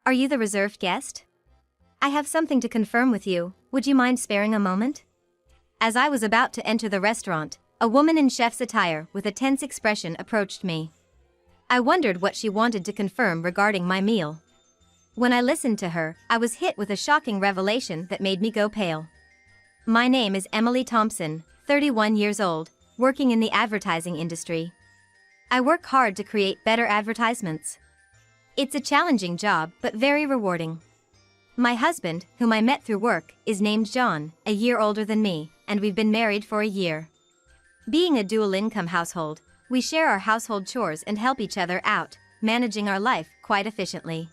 Are you the reserved guest? I have something to confirm with you, would you mind sparing a moment? As I was about to enter the restaurant, a woman in chef's attire with a tense expression approached me. I wondered what she wanted to confirm regarding my meal. When I listened to her, I was hit with a shocking revelation that made me go pale. My name is Emily Thompson, 31 years old, working in the advertising industry. I work hard to create better advertisements. It's a challenging job, but very rewarding. My husband, whom I met through work, is named John, a year older than me, and we've been married for a year. Being a dual-income household, we share our household chores and help each other out, managing our life quite efficiently.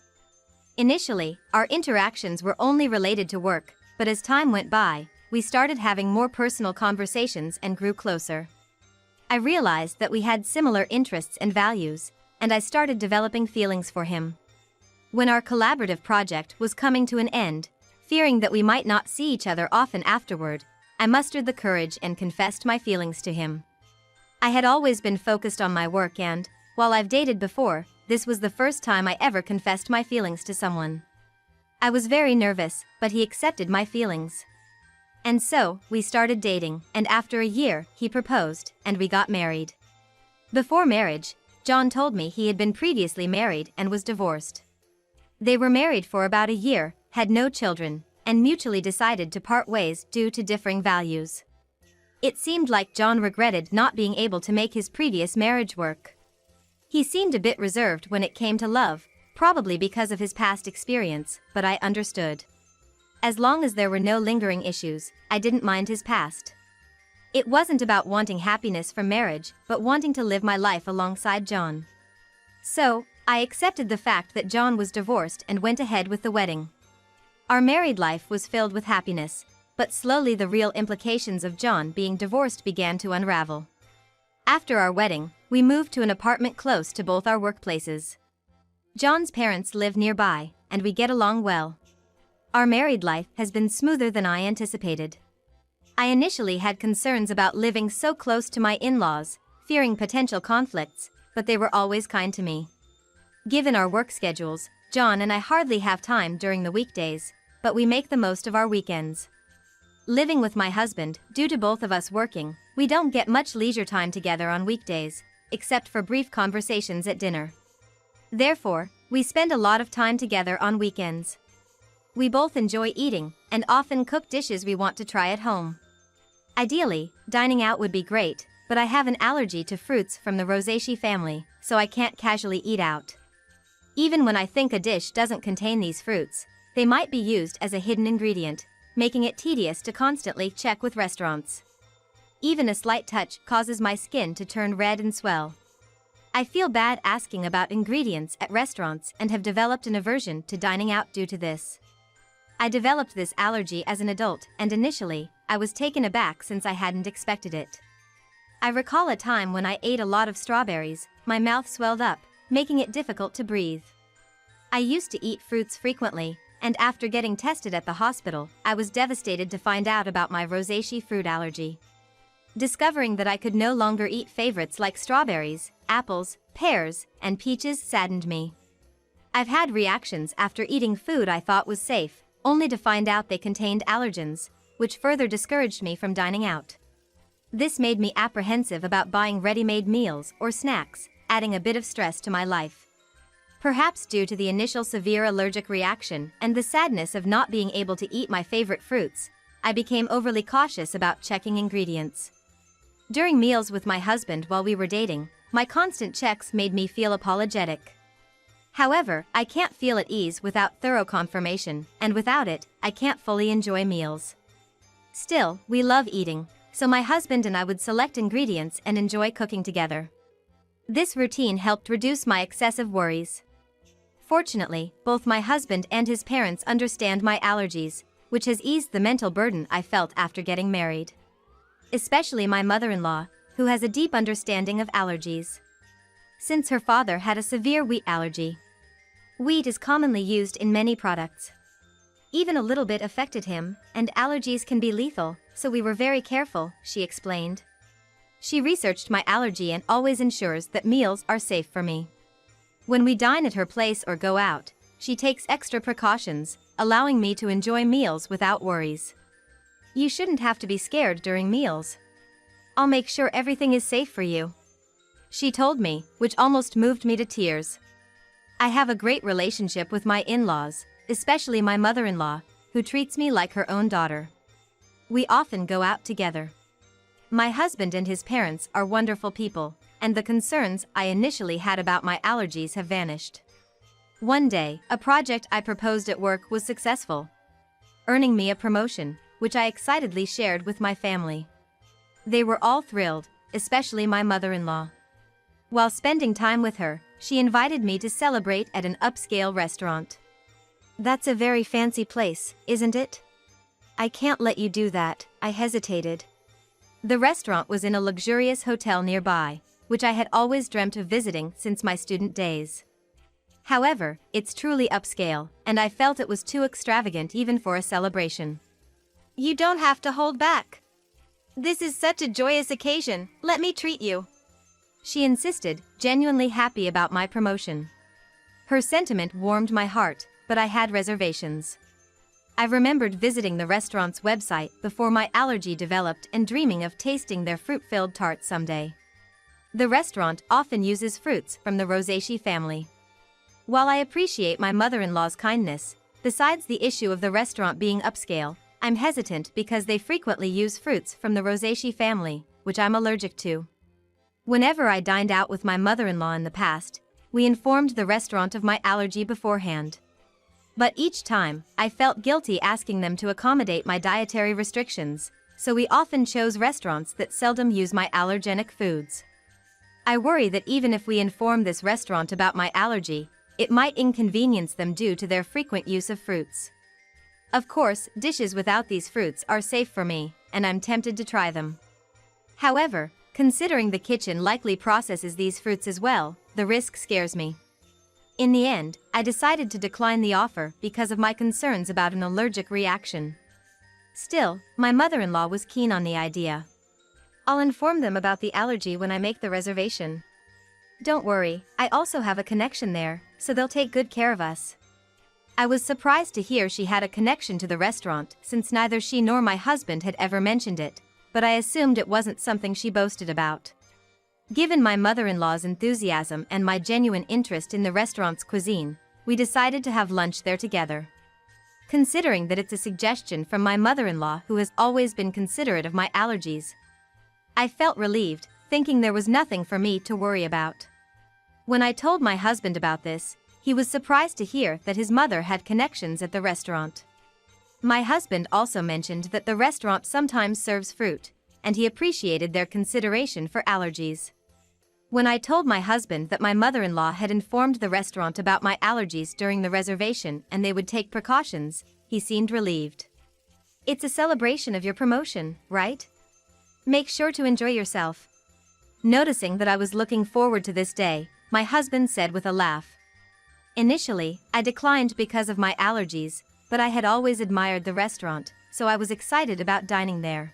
Initially, our interactions were only related to work, but as time went by, we started having more personal conversations and grew closer. I realized that we had similar interests and values, and I started developing feelings for him. When our collaborative project was coming to an end, fearing that we might not see each other often afterward, I mustered the courage and confessed my feelings to him. I had always been focused on my work and, while I've dated before, this was the first time I ever confessed my feelings to someone. I was very nervous, but he accepted my feelings. And so, we started dating, and after a year, he proposed, and we got married. Before marriage, John told me he had been previously married and was divorced. They were married for about a year, had no children, and mutually decided to part ways due to differing values. It seemed like John regretted not being able to make his previous marriage work. He seemed a bit reserved when it came to love, probably because of his past experience, but I understood. As long as there were no lingering issues, I didn't mind his past. It wasn't about wanting happiness from marriage, but wanting to live my life alongside John. So, I accepted the fact that John was divorced and went ahead with the wedding. Our married life was filled with happiness, but slowly the real implications of John being divorced began to unravel. After our wedding, we moved to an apartment close to both our workplaces. John's parents live nearby, and we get along well. Our married life has been smoother than I anticipated. I initially had concerns about living so close to my in-laws, fearing potential conflicts, but they were always kind to me. Given our work schedules, John and I hardly have time during the weekdays, but we make the most of our weekends. Living with my husband, due to both of us working, we don't get much leisure time together on weekdays, except for brief conversations at dinner. Therefore, we spend a lot of time together on weekends. We both enjoy eating, and often cook dishes we want to try at home. Ideally, dining out would be great, but I have an allergy to fruits from the Rosaceae family, so I can't casually eat out. Even when I think a dish doesn't contain these fruits, they might be used as a hidden ingredient, making it tedious to constantly check with restaurants. Even a slight touch causes my skin to turn red and swell. I feel bad asking about ingredients at restaurants and have developed an aversion to dining out due to this. I developed this allergy as an adult, and initially, I was taken aback since I hadn't expected it. I recall a time when I ate a lot of strawberries, my mouth swelled up, making it difficult to breathe. I used to eat fruits frequently, and after getting tested at the hospital, I was devastated to find out about my Rosaceae fruit allergy. Discovering that I could no longer eat favorites like strawberries, apples, pears, and peaches saddened me. I've had reactions after eating food I thought was safe, only to find out they contained allergens, which further discouraged me from dining out. This made me apprehensive about buying ready-made meals or snacks, adding a bit of stress to my life. Perhaps due to the initial severe allergic reaction and the sadness of not being able to eat my favorite fruits, I became overly cautious about checking ingredients. During meals with my husband while we were dating, my constant checks made me feel apologetic. However, I can't feel at ease without thorough confirmation, and without it, I can't fully enjoy meals. Still, we love eating, so my husband and I would select ingredients and enjoy cooking together. This routine helped reduce my excessive worries. Fortunately, both my husband and his parents understand my allergies, which has eased the mental burden I felt after getting married. Especially my mother-in-law, who has a deep understanding of allergies. Since her father had a severe wheat allergy. Wheat is commonly used in many products. Even a little bit affected him, and allergies can be lethal, so we were very careful, she explained. She researched my allergy and always ensures that meals are safe for me. When we dine at her place or go out, she takes extra precautions, allowing me to enjoy meals without worries. You shouldn't have to be scared during meals. I'll make sure everything is safe for you, she told me, which almost moved me to tears. I have a great relationship with my in-laws, especially my mother-in-law, who treats me like her own daughter. We often go out together. My husband and his parents are wonderful people, and the concerns I initially had about my allergies have vanished. One day, a project I proposed at work was successful, earning me a promotion, which I excitedly shared with my family. They were all thrilled, especially my mother-in-law. While spending time with her, she invited me to celebrate at an upscale restaurant. That's a very fancy place, isn't it? I can't let you do that, I hesitated. The restaurant was in a luxurious hotel nearby, which I had always dreamt of visiting since my student days. However, it's truly upscale, and I felt it was too extravagant even for a celebration. You don't have to hold back. This is such a joyous occasion, let me treat you, she insisted, genuinely happy about my promotion. Her sentiment warmed my heart, but I had reservations. I remembered visiting the restaurant's website before my allergy developed and dreaming of tasting their fruit-filled tarts someday. The restaurant often uses fruits from the Rosaceae family. While I appreciate my mother-in-law's kindness, besides the issue of the restaurant being upscale, I'm hesitant because they frequently use fruits from the Rosaceae family, which I'm allergic to. Whenever I dined out with my mother-in-law in the past, we informed the restaurant of my allergy beforehand. But each time, I felt guilty asking them to accommodate my dietary restrictions, so we often chose restaurants that seldom use my allergenic foods. I worry that even if we inform this restaurant about my allergy, it might inconvenience them due to their frequent use of fruits. Of course, dishes without these fruits are safe for me, and I'm tempted to try them. However, considering the kitchen likely processes these fruits as well, the risk scares me. In the end, I decided to decline the offer because of my concerns about an allergic reaction. Still, my mother-in-law was keen on the idea. I'll inform them about the allergy when I make the reservation. Don't worry, I also have a connection there, so they'll take good care of us. I was surprised to hear she had a connection to the restaurant since neither she nor my husband had ever mentioned it, but I assumed it wasn't something she boasted about. Given my mother-in-law's enthusiasm and my genuine interest in the restaurant's cuisine, we decided to have lunch there together. Considering that it's a suggestion from my mother-in-law who has always been considerate of my allergies, I felt relieved, thinking there was nothing for me to worry about. When I told my husband about this, he was surprised to hear that his mother had connections at the restaurant. My husband also mentioned that the restaurant sometimes serves fruit, and he appreciated their consideration for allergies. When I told my husband that my mother-in-law had informed the restaurant about my allergies during the reservation and they would take precautions, he seemed relieved. It's a celebration of your promotion, right? Make sure to enjoy yourself. Noticing that I was looking forward to this day, my husband said with a laugh. Initially, I declined because of my allergies, but I had always admired the restaurant, so I was excited about dining there.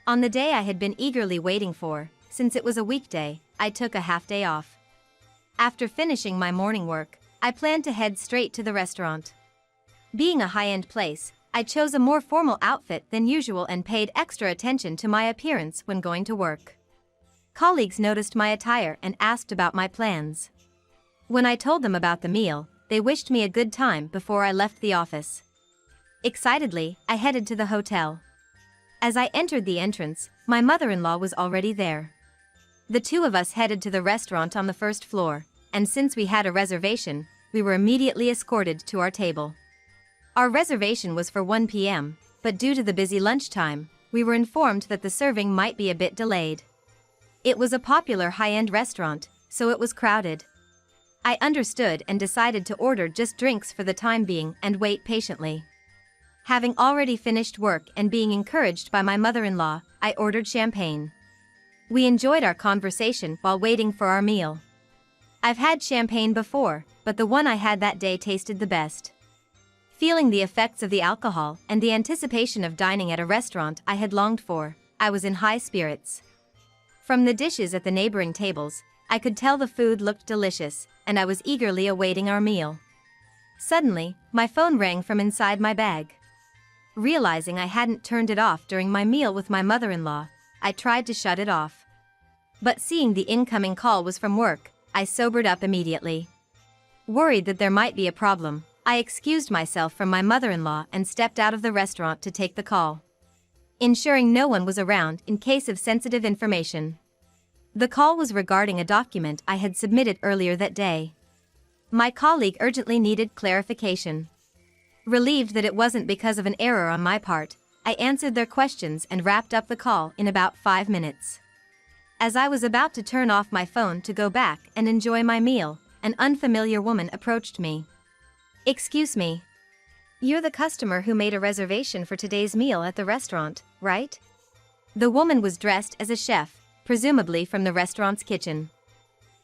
On the day I had been eagerly waiting for, since it was a weekday, I took a half-day off. After finishing my morning work, I planned to head straight to the restaurant. Being a high-end place, I chose a more formal outfit than usual and paid extra attention to my appearance when going to work. Colleagues noticed my attire and asked about my plans. When I told them about the meal, they wished me a good time before I left the office. Excitedly, I headed to the hotel. As I entered the entrance, my mother-in-law was already there. The two of us headed to the restaurant on the first floor, and since we had a reservation, we were immediately escorted to our table. Our reservation was for 1 p.m., but due to the busy lunchtime, we were informed that the serving might be a bit delayed. It was a popular high-end restaurant, so it was crowded. I understood and decided to order just drinks for the time being and wait patiently. Having already finished work and being encouraged by my mother-in-law, I ordered champagne. We enjoyed our conversation while waiting for our meal. I've had champagne before, but the one I had that day tasted the best. Feeling the effects of the alcohol and the anticipation of dining at a restaurant I had longed for, I was in high spirits. From the dishes at the neighboring tables, I could tell the food looked delicious, and I was eagerly awaiting our meal. Suddenly, my phone rang from inside my bag. Realizing I hadn't turned it off during my meal with my mother-in-law, I tried to shut it off. But seeing the incoming call was from work, I sobered up immediately. Worried that there might be a problem, I excused myself from my mother-in-law and stepped out of the restaurant to take the call, ensuring no one was around in case of sensitive information. The call was regarding a document I had submitted earlier that day. My colleague urgently needed clarification. Relieved that it wasn't because of an error on my part, I answered their questions and wrapped up the call in about 5 minutes. As I was about to turn off my phone to go back and enjoy my meal, an unfamiliar woman approached me. "Excuse me. You're the customer who made a reservation for today's meal at the restaurant, right?" The woman was dressed as a chef, presumably from the restaurant's kitchen.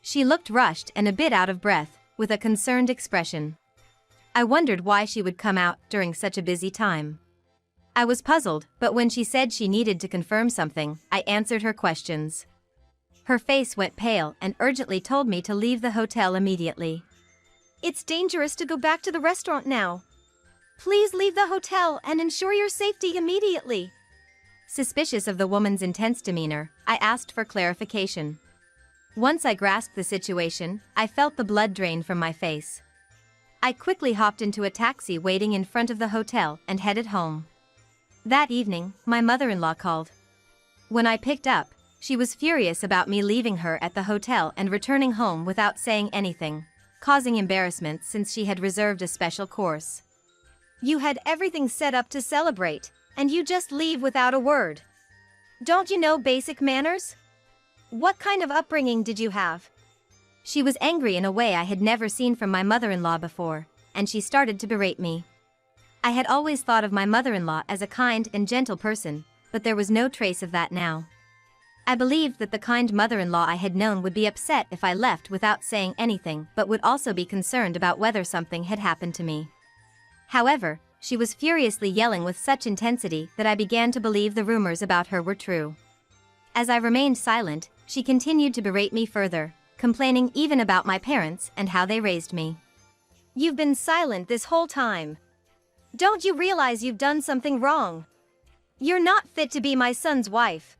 She looked rushed and a bit out of breath, with a concerned expression. I wondered why she would come out during such a busy time. I was puzzled, but when she said she needed to confirm something, I answered her questions. Her face went pale and urgently told me to leave the hotel immediately. "It's dangerous to go back to the restaurant now. Please leave the hotel and ensure your safety immediately." Suspicious of the woman's intense demeanor, I asked for clarification. Once I grasped the situation, I felt the blood drain from my face. I quickly hopped into a taxi waiting in front of the hotel and headed home. That evening, my mother-in-law called. When I picked up, she was furious about me leaving her at the hotel and returning home without saying anything, causing embarrassment since she had reserved a special course. "You had everything set up to celebrate, and you just leave without a word. Don't you know basic manners? What kind of upbringing did you have?" She was angry in a way I had never seen from my mother-in-law before, and she started to berate me. I had always thought of my mother-in-law as a kind and gentle person, but there was no trace of that now. I believed that the kind mother-in-law I had known would be upset if I left without saying anything, but would also be concerned about whether something had happened to me. However, she was furiously yelling with such intensity that I began to believe the rumors about her were true. As I remained silent, she continued to berate me further, complaining even about my parents and how they raised me. "You've been silent this whole time. Don't you realize you've done something wrong? You're not fit to be my son's wife."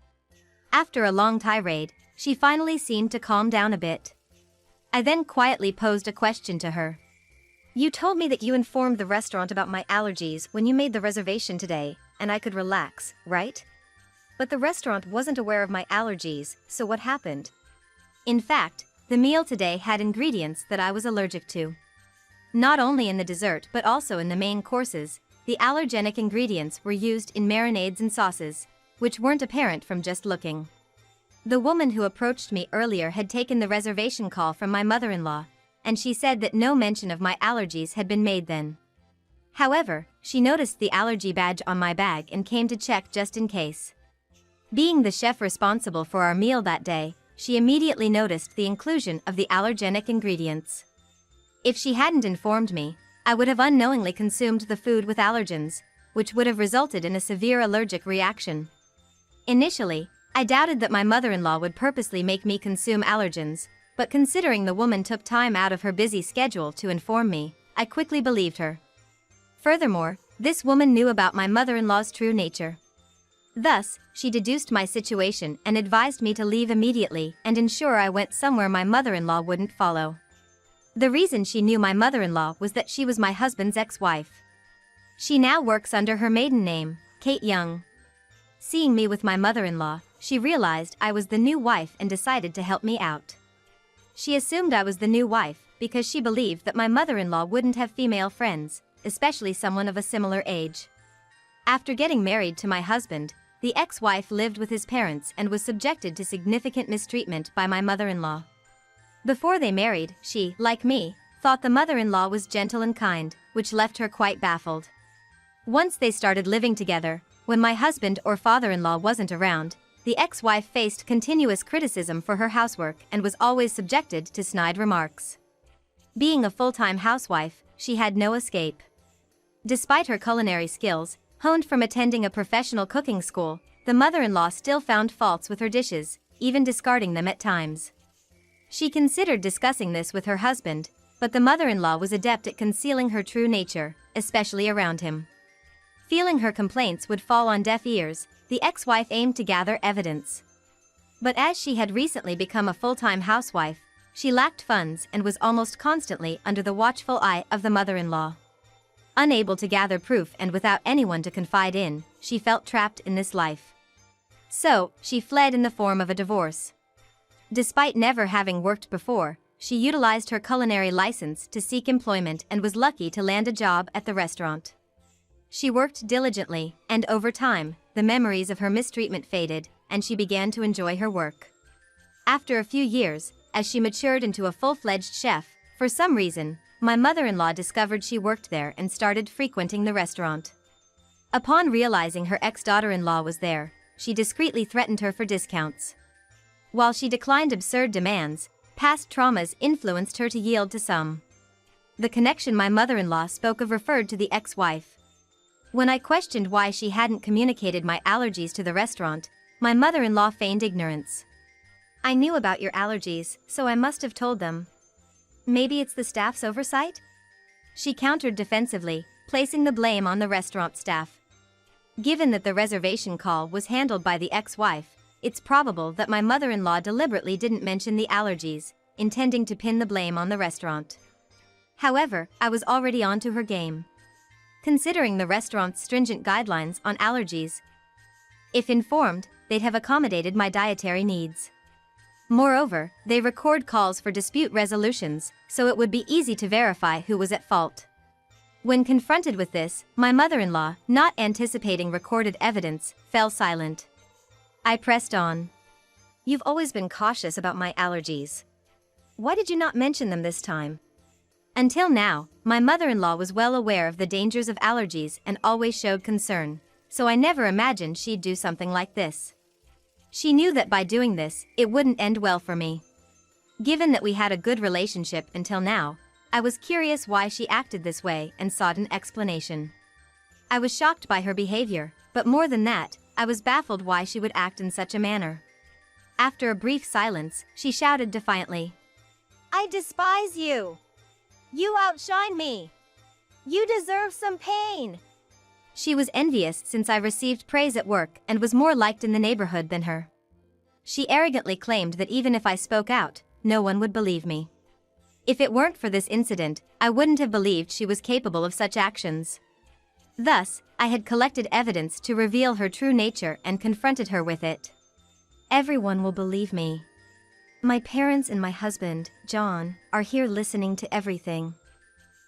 After a long tirade, she finally seemed to calm down a bit. I then quietly posed a question to her. "You told me that you informed the restaurant about my allergies when you made the reservation today, and I could relax, right? But the restaurant wasn't aware of my allergies, so what happened?" In fact, the meal today had ingredients that I was allergic to. Not only in the dessert but also in the main courses, the allergenic ingredients were used in marinades and sauces, which weren't apparent from just looking. The woman who approached me earlier had taken the reservation call from my mother-in-law, and she said that no mention of my allergies had been made then. However, she noticed the allergy badge on my bag and came to check just in case. Being the chef responsible for our meal that day, she immediately noticed the inclusion of the allergenic ingredients. If she hadn't informed me, I would have unknowingly consumed the food with allergens, which would have resulted in a severe allergic reaction. Initially, I doubted that my mother-in-law would purposely make me consume allergens, but considering the woman took time out of her busy schedule to inform me, I quickly believed her. Furthermore, this woman knew about my mother-in-law's true nature. Thus, she deduced my situation and advised me to leave immediately and ensure I went somewhere my mother-in-law wouldn't follow. The reason she knew my mother-in-law was that she was my husband's ex-wife. She now works under her maiden name, Kate Young. Seeing me with my mother-in-law, she realized I was the new wife and decided to help me out. She assumed I was the new wife because she believed that my mother-in-law wouldn't have female friends, especially someone of a similar age. After getting married to my husband, the ex-wife lived with his parents and was subjected to significant mistreatment by my mother-in-law. Before they married, she, like me, thought the mother-in-law was gentle and kind, which left her quite baffled. Once they started living together, when my husband or father-in-law wasn't around, the ex-wife faced continuous criticism for her housework and was always subjected to snide remarks. Being a full-time housewife, she had no escape. Despite her culinary skills, honed from attending a professional cooking school, the mother-in-law still found faults with her dishes, even discarding them at times. She considered discussing this with her husband, but the mother-in-law was adept at concealing her true nature, especially around him. Feeling her complaints would fall on deaf ears, the ex-wife aimed to gather evidence. But as she had recently become a full-time housewife, she lacked funds and was almost constantly under the watchful eye of the mother-in-law. Unable to gather proof and without anyone to confide in, she felt trapped in this life. So, she fled in the form of a divorce. Despite never having worked before, she utilized her culinary license to seek employment and was lucky to land a job at the restaurant. She worked diligently, and over time, the memories of her mistreatment faded, and she began to enjoy her work. After a few years, as she matured into a full-fledged chef, for some reason, my mother-in-law discovered she worked there and started frequenting the restaurant. Upon realizing her ex-daughter-in-law was there, she discreetly threatened her for discounts. While she declined absurd demands, past traumas influenced her to yield to some. The connection my mother-in-law spoke of referred to the ex-wife. When I questioned why she hadn't communicated my allergies to the restaurant, my mother-in-law feigned ignorance. "I knew about your allergies, so I must have told them. Maybe it's the staff's oversight?" She countered defensively, placing the blame on the restaurant staff. Given that the reservation call was handled by the ex-wife, it's probable that my mother-in-law deliberately didn't mention the allergies, intending to pin the blame on the restaurant. However, I was already on to her game. Considering the restaurant's stringent guidelines on allergies, if informed, they'd have accommodated my dietary needs. Moreover, they record calls for dispute resolutions, so it would be easy to verify who was at fault. When confronted with this, my mother-in-law, not anticipating recorded evidence, fell silent. I pressed on. "You've always been cautious about my allergies. Why did you not mention them this time?" Until now, my mother-in-law was well aware of the dangers of allergies and always showed concern, so I never imagined she'd do something like this. She knew that by doing this, it wouldn't end well for me. Given that we had a good relationship until now, I was curious why she acted this way and sought an explanation. I was shocked by her behavior, but more than that, I was baffled why she would act in such a manner. After a brief silence, she shouted defiantly, "I despise you! You outshine me! You deserve some pain!" She was envious since I received praise at work and was more liked in the neighborhood than her. She arrogantly claimed that even if I spoke out, no one would believe me. If it weren't for this incident, I wouldn't have believed she was capable of such actions. Thus, I had collected evidence to reveal her true nature and confronted her with it. "Everyone will believe me. My parents and my husband, John, are here listening to everything.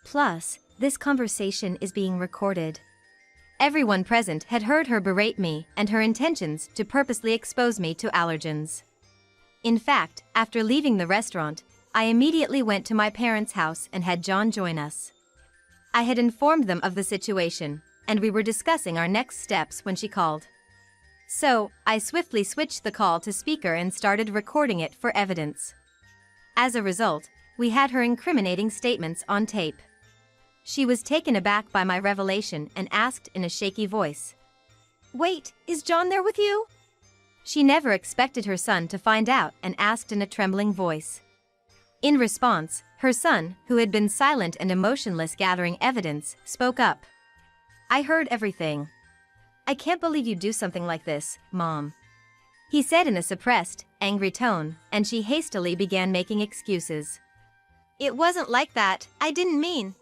Plus, this conversation is being recorded." Everyone present had heard her berate me and her intentions to purposely expose me to allergens. In fact, after leaving the restaurant, I immediately went to my parents' house and had John join us. I had informed them of the situation, and we were discussing our next steps when she called. So, I swiftly switched the call to speaker and started recording it for evidence. As a result, we had her incriminating statements on tape. She was taken aback by my revelation and asked in a shaky voice, "Wait, is John there with you?" She never expected her son to find out and asked in a trembling voice. In response, her son, who had been silent and emotionless gathering evidence, spoke up. "I heard everything. I can't believe you'd do something like this, Mom," he said in a suppressed, angry tone, and she hastily began making excuses. "It wasn't like that, I didn't mean."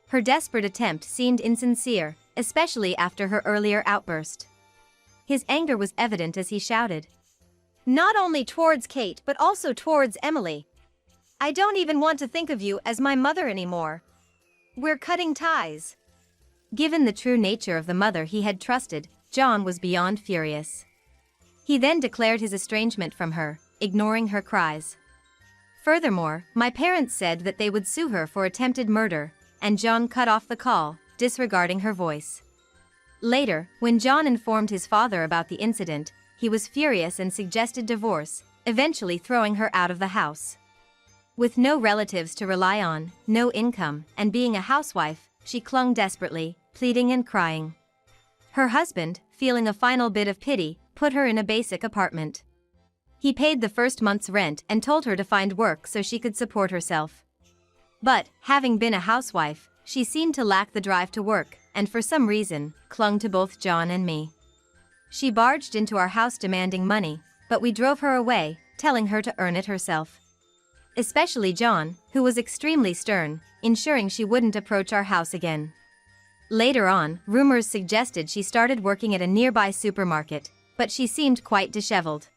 Her desperate attempt seemed insincere, especially after her earlier outburst. His anger was evident as he shouted, "Not only towards Kate but also towards Emily. I don't even want to think of you as my mother anymore. We're cutting ties." Given the true nature of the mother he had trusted, John was beyond furious. He then declared his estrangement from her, ignoring her cries. Furthermore, my parents said that they would sue her for attempted murder, and John cut off the call, disregarding her voice. Later, when John informed his father about the incident, he was furious and suggested divorce, eventually throwing her out of the house. With no relatives to rely on, no income, and being a housewife, she clung desperately, pleading and crying. Her husband, feeling a final bit of pity, put her in a basic apartment. He paid the first month's rent and told her to find work so she could support herself. But, having been a housewife, she seemed to lack the drive to work, and for some reason, clung to both John and me. She barged into our house demanding money, but we drove her away, telling her to earn it herself. Especially John, who was extremely stern, ensuring she wouldn't approach our house again. Later on, rumors suggested she started working at a nearby supermarket, but she seemed quite disheveled.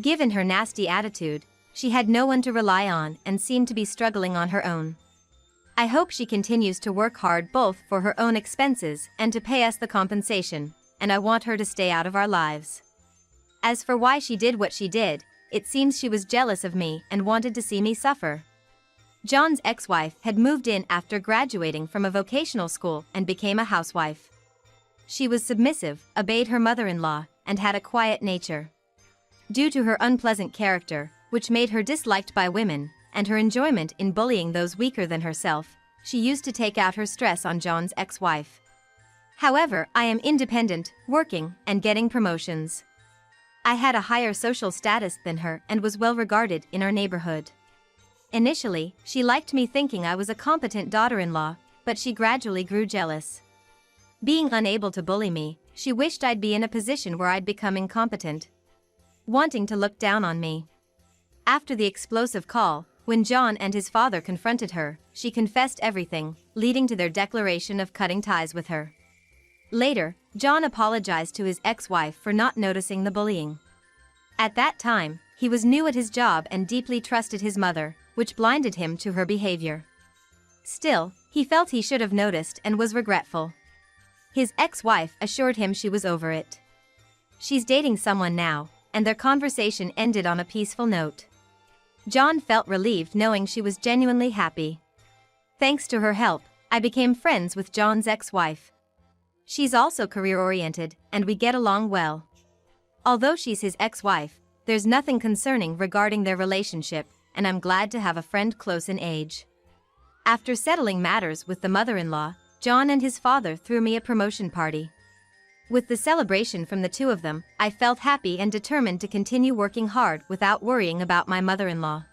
Given her nasty attitude, she had no one to rely on and seemed to be struggling on her own. I hope she continues to work hard both for her own expenses and to pay us the compensation, and I want her to stay out of our lives. As for why she did what she did, it seems she was jealous of me and wanted to see me suffer. John's ex-wife had moved in after graduating from a vocational school and became a housewife. She was submissive, obeyed her mother-in-law, and had a quiet nature. Due to her unpleasant character, which made her disliked by women, and her enjoyment in bullying those weaker than herself, she used to take out her stress on John's ex-wife. However, I am independent, working, and getting promotions. I had a higher social status than her and was well regarded in our neighborhood. Initially, she liked me thinking I was a competent daughter-in-law, but she gradually grew jealous. Being unable to bully me, she wished I'd be in a position where I'd become incompetent, wanting to look down on me. After the explosive call, when John and his father confronted her, she confessed everything, leading to their declaration of cutting ties with her. Later, John apologized to his ex-wife for not noticing the bullying. At that time, he was new at his job and deeply trusted his mother, which blinded him to her behavior. Still, he felt he should have noticed and was regretful. His ex-wife assured him she was over it. She's dating someone now, and their conversation ended on a peaceful note. John felt relieved knowing she was genuinely happy. Thanks to her help, I became friends with John's ex-wife. She's also career-oriented, and we get along well. Although she's his ex-wife, there's nothing concerning regarding their relationship, and I'm glad to have a friend close in age. After settling matters with the mother-in-law, John and his father threw me a promotion party. With the celebration from the two of them, I felt happy and determined to continue working hard without worrying about my mother-in-law.